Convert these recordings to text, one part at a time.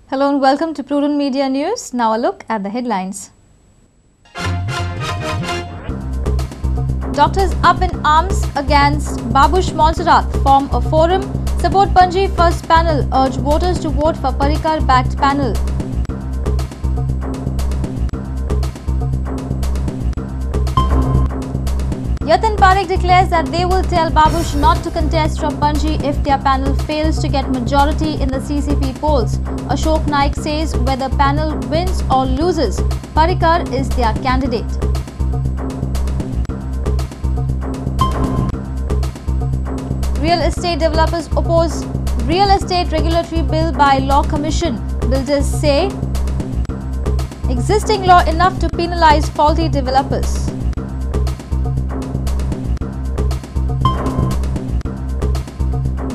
Hello and welcome to Prudent Media News. Now a look at the headlines. Doctors up in arms against Babush Montserrat form a forum. Support Panji first panel. Urge voters to vote for Parrikar-backed panel. Yatin Parekh declares that they will tell Babush not to contest from Panji if their panel fails to get majority in the CCP polls. Ashok Naik says whether panel wins or loses, Parrikar is their candidate. Real estate developers oppose Real Estate Regulatory Bill by Law Commission. Builders say existing law enough to penalize faulty developers.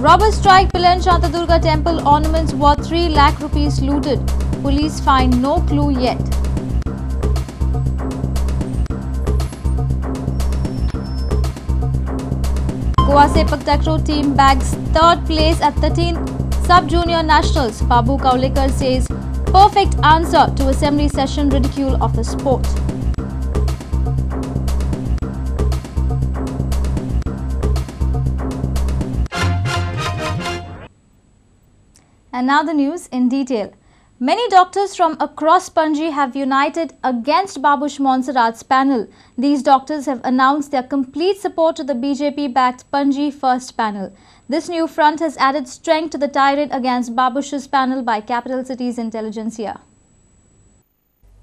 Robbers strike Pilan Shantadurga temple, ornaments worth 3 lakh rupees looted. Police find no clue yet. Goa Sepak Takraw team bags 3rd place at 13th Sub-Junior Nationals. Babu Kaulekar says perfect answer to assembly session ridicule of the sport. And now the news in detail. Many doctors from across Panji have united against Babush Montserrat's panel. These doctors have announced their complete support to the BJP-backed Panji First panel. This new front has added strength to the tirade against Babush's panel by Capital Cities Intelligentsia.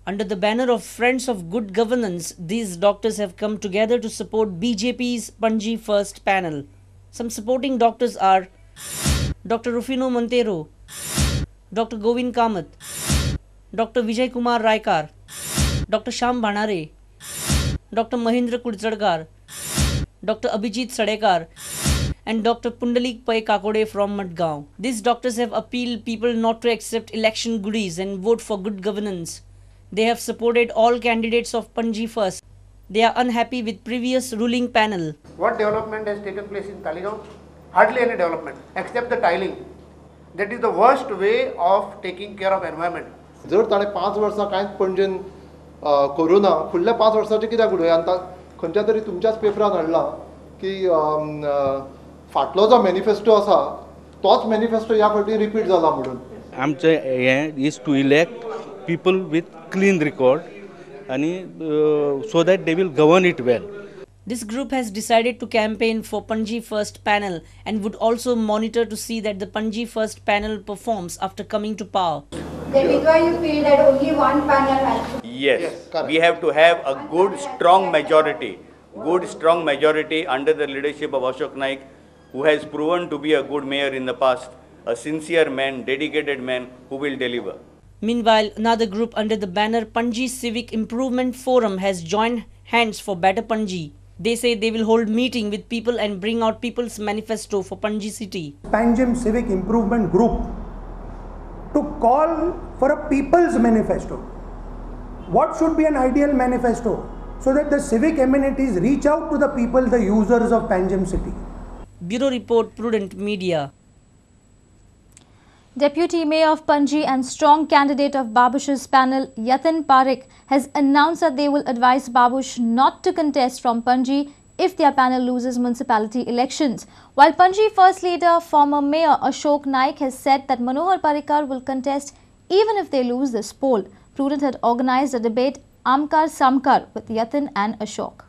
Under the banner of Friends of Good Governance, these doctors have come together to support BJP's Panji First panel. Some supporting doctors are Dr. Rufino Montero, Dr. Govind Kamath, Dr. Vijay Kumar Raikar, Dr. Shyam Bhanare, Dr. Mahindra Kudchadkar, Dr. Abhijit Sadekar, and Dr. Pundalik Pai Kakode from Madgaon. These doctors have appealed people not to accept election goodies and vote for good governance. They have supported all candidates of Panji First. They are unhappy with previous ruling panel. What development has taken place in Talegaon? Hardly any development except the tiling. That is the worst way of taking care of environment. जर ताणें 5 वर्सां कांयच पणजेन करूं ना, फुडल्या 5 वर्सांचें कित्याक उडोवया? आनी खंयच्या तरी तुमच्याच पेपरान हाडलां की फाटलो जो मॅनिफेस्टो आसा तोच मॅनिफेस्टो ह्या फावटी रिपीट जाला म्हणून. आमचें हें is to elect people with clean record आनी so that they will govern it well. This group has decided to campaign for Panji First panel and would also monitor to see that the Panji First panel performs after coming to power. That is why you feel that only one panel has to... Yes, we have to have a good strong majority under the leadership of Ashok Naik, who has proven to be a good mayor in the past, a sincere man, dedicated man who will deliver. Meanwhile, another group under the banner Panji Civic Improvement Forum has joined hands for Better Panji. They say they will hold meeting with people and bring out people's manifesto for Panji city. Panjim Civic Improvement Group to call for a people's manifesto. What should be an ideal manifesto? So that the civic amenities reach out to the people, the users of Panjim city. Bureau Report, Prudent Media. Deputy Mayor of Panji and strong candidate of Babush's panel, Yatin Parekh, has announced that they will advise Babush not to contest from Panji if their panel loses municipality elections. While Panji First leader, former Mayor Ashok Naik, has said that Manohar Parrikar will contest even if they lose this poll. Prudent had organized a debate, Amkar Samkar, with Yatin and Ashok.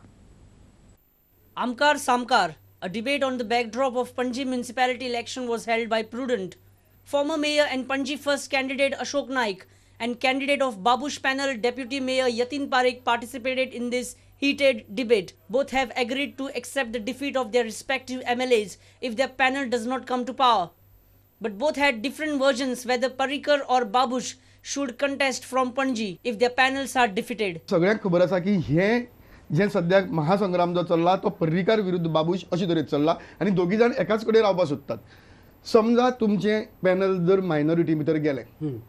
Amkar Samkar, a debate on the backdrop of Panji municipality election was held by Prudent. Former Mayor and Panji First candidate Ashok Naik and candidate of Babush panel Deputy Mayor Yatin Parekh participated in this heated debate. Both have agreed to accept the defeat of their respective MLAs if their panel does not come to power. But both had different versions whether Parrikar or Babush should contest from Panji if their panels are defeated. सगळ्यांक खबर आसा की हे जे सध्या महासंग्राम जो चल्ला तो पर्रीकार विरुद्ध बाबूश अशी तरेन चल्ला आनी दोगी जाण एकाच कडेन रावपाक सोदतात. समजा तुमचे पॅनल जर मायनॉरिटी भितर गेले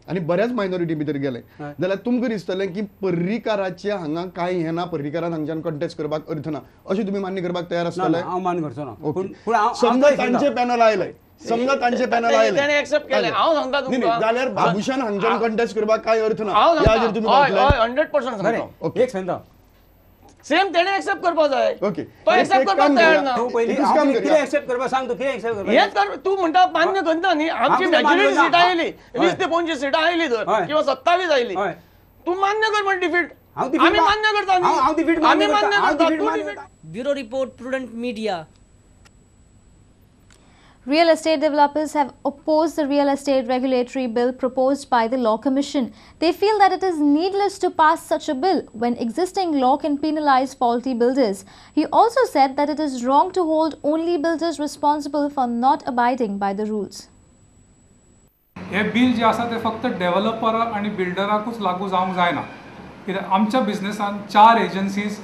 आनी बऱ्याच मायनॉरिटी भितर गेले जाल्यार तुमकां दिसतलें की पर्रीकाराचे हांगा कांय हें ना, पर्रीकारान हांगच्यान कंटेस्ट करपाक अर्थ ना अशें तुमी मान्य करपाक तयार आसतले? हांव मान्य करचो ना. समजा तांचे पॅनल आयले, समजा तांचे पॅनल आयले तेणे एक्सेप्ट केले हांव सांगता न्ही, तुमकां जाल्यार बाबुशान हांगच्यान कंटेस्ट करपाक काय अर्थ ना हांव ह्या हाजेर तुमी सांगता हय म्हणटले. 100% सांगता ओके. एक सांगता सेम तेणे एक्सेप्ट करपा जाय ओके. तो एक्सेप्ट करपाक तयार ना तूं पयलीं एकूच काम कितें करया. एक्सेप्ट करपा सांग तूं कितें एक्सेप्ट करपा हेच कर तू म्हणटा मान्य करता न्ही आमची कितें मान्य मॅजॉरिटी करता? सिटां आयली हय. 20 ते 25 सिटां आयली तर हय. किंवा 27 आयली हय. तू मान्य कर म्हण डिफीट हांव defeat आमी मान्य करता न्ही हांव defeat आमी मान्य मान्य करता. हांव करता defeat तू मान्य defeat करता. Bureau Report, Prudent Media. Real estate developers have opposed the real estate regulatory bill proposed by the Law Commission. They feel that it is needless to pass such a bill when existing law can penalize faulty builders. He also said that it is wrong to hold only builders responsible for not abiding by the rules. हे bill जे आसा ते फक्त developer आणि बिल्डराकूच लागू जावंक जायना कित्याक आमच्या बिझनेसान 4 एजन्सीज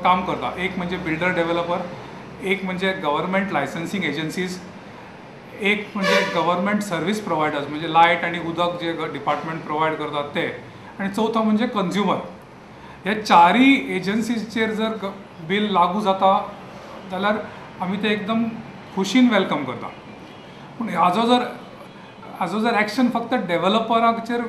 काम करता. एक म्हणजे बिल्डर डेव्हलपर, एक म्हणजे गव्हर्मेंट लायसन्सिंग एजन्सीज, एक म्हणजे गव्हर्मेंट सर्व्हिस प्रोवायडर्स म्हणजे लायट आणि उदक जे डिपार्टमेंट प्रोवायड करतात ते, आणि चौथो म्हणजे कंज्युमर. हे 4 एजन्सीजचेर जर बिल लागू जाता जाल्यार आमी ते एकदम खुशीन वेलकम करता. पूण हाजो जर एक्शन फक्त डेव्हलपराचेर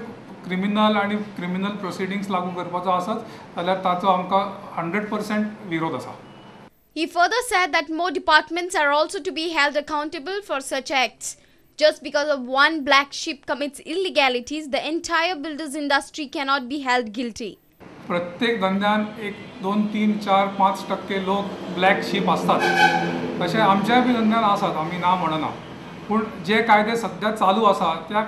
क्रिमिनल आणि क्रिमिनल प्रोसिडिंग्स लागू करपाचो आसत जाल्यार ताचो आमकां 100% विरोध आसा. He further said that more departments are also to be held accountable for such acts. Just because of one black sheep commits illegalities, the entire builders industry cannot be held guilty. प्रत्येक धंद्यान 1, 2, 3, 4, 5% लोक black sheep असतात. तशें आमच्याय B धंद्यान आसात, आमी ना म्हणना. पूण जे कायदे सध्या चालू आसा त्या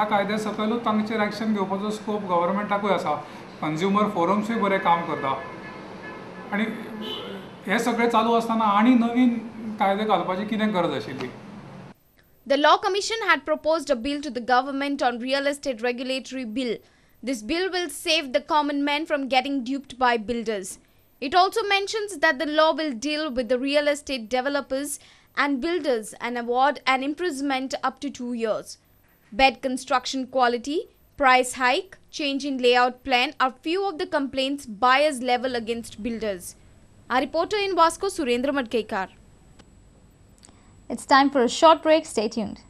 कायद्या सकयलूच तांचेर एक्शन घेवपाचो स्कोप गव्हर्मेंटाकूय आसा. कंज्युमर फोरम्सूय बरें काम करता आनी हे सगळें चालू आसतना आनी नवीन कायदे घालपाची कितें गरज आशिल्ली. The Law Commission had proposed a bill to the government on real estate regulatory bill. This bill will save the common man from getting duped by builders. It also mentions that the law will deal with the real estate developers and builders and award an imprisonment up to 2 years. Bad construction quality, price hike, change in layout plan are few of the complaints buyers level against builders. Our reporter in Vasco, Surendra Madkekar. It's time for a short break. Stay tuned.